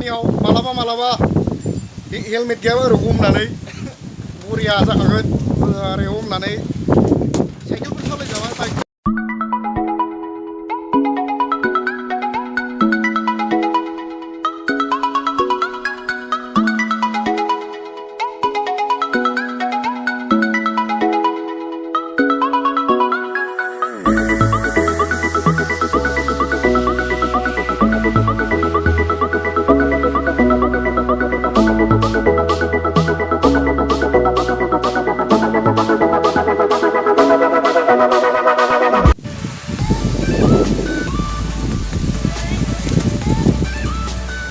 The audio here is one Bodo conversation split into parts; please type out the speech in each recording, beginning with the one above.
खामानियाव मालाबा मालाबा हेलमेट गैयाबा ओरै हमनानै बरिया जाखागोन ओरै हमनानै साइकेलफोर सालायजाबाय बाइक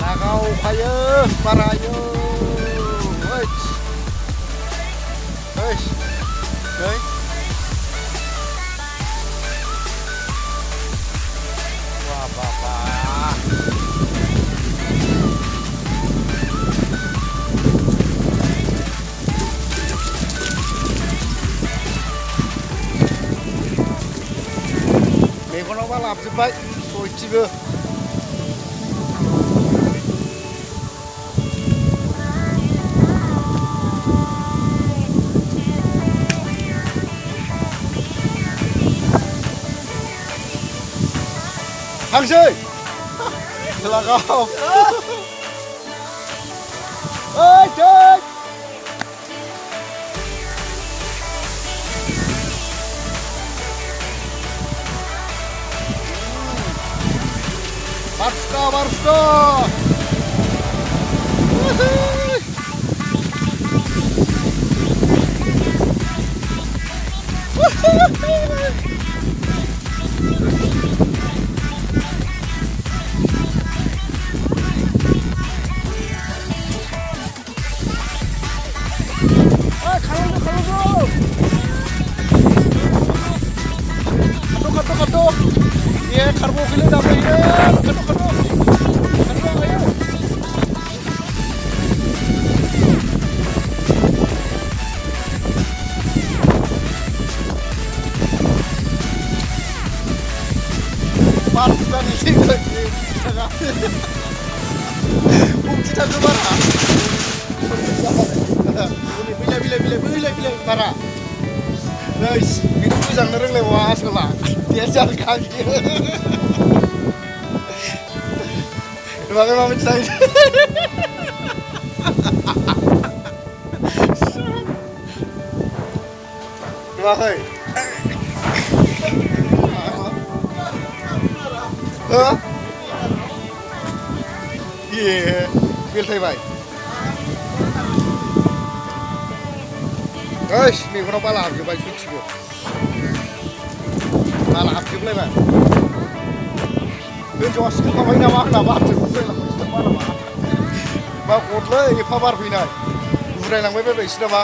laगावखायो बारायो नै wah bapak मेगनावबा लाबजोब्बाय सयथिबो थांसै लागाव ओइ Barsta Kado ye karbo kile dapat ye kado ayo partan ini bukti tak kemana bila para guys itu bisa ngereng lewat sekolah dia jalan kaki makanya mama ceritain makanya iya bil thai guys मेगनाव बाला हाबजोब्बाय सयथिबो बाला हाबजोबलायबाय दोनज'वासो खोमाबाय नामा आंना बारजोबलायलांबायसो बालामा मा गदलै एफा बार फैनाय उरायलांबाय बायबायसो नामा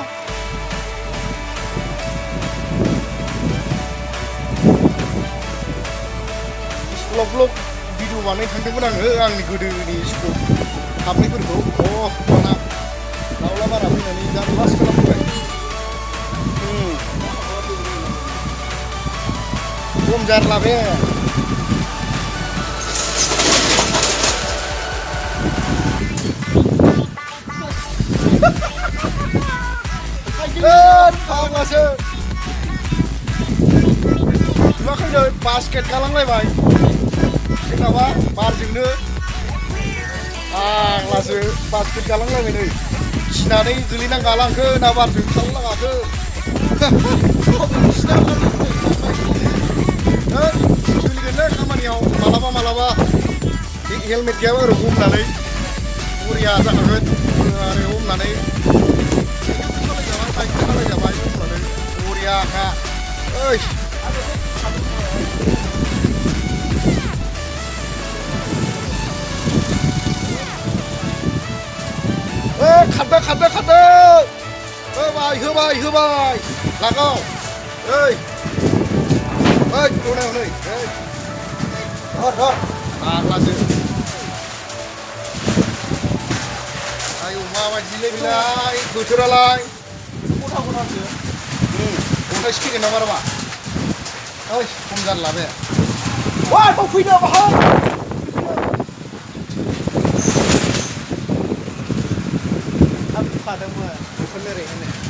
स्कुलाव ब्लग भिडिअ बानायनो थांदोंमोन आङो आंनि गोदोनि स्कुल हाबनायफोरखौ दाना दाउला बारा फैनानै दा लास खालामबाय Bom jar lah be. Tahu masuk. Belakang je basket kalang lagi bay. Kenapa? Barjingnya. Langsung basket kalang lagi nih. Cina ni gelinang kalang ke, na barjing kalang lah ke. खामानियाव मालाबा मालाबा हेलमेट गैयाबा ओरै हमनानै बरिया जाखागोन ओरै हमनानै सालायजाबाय बाइक सालायजाबाय हमनानै बरियाखा ओइ खारदो होबाय लागाव ओइ दोनायाव नै आग्लासो आयौ माबायदिलै बेलाय बोथोरालाय गथासो अन्थाइसो फैगोन नामा नामा ओइ खम जारला बे बाव फैनो बाहाय खादोंमोन बेखौनो ओरै होनो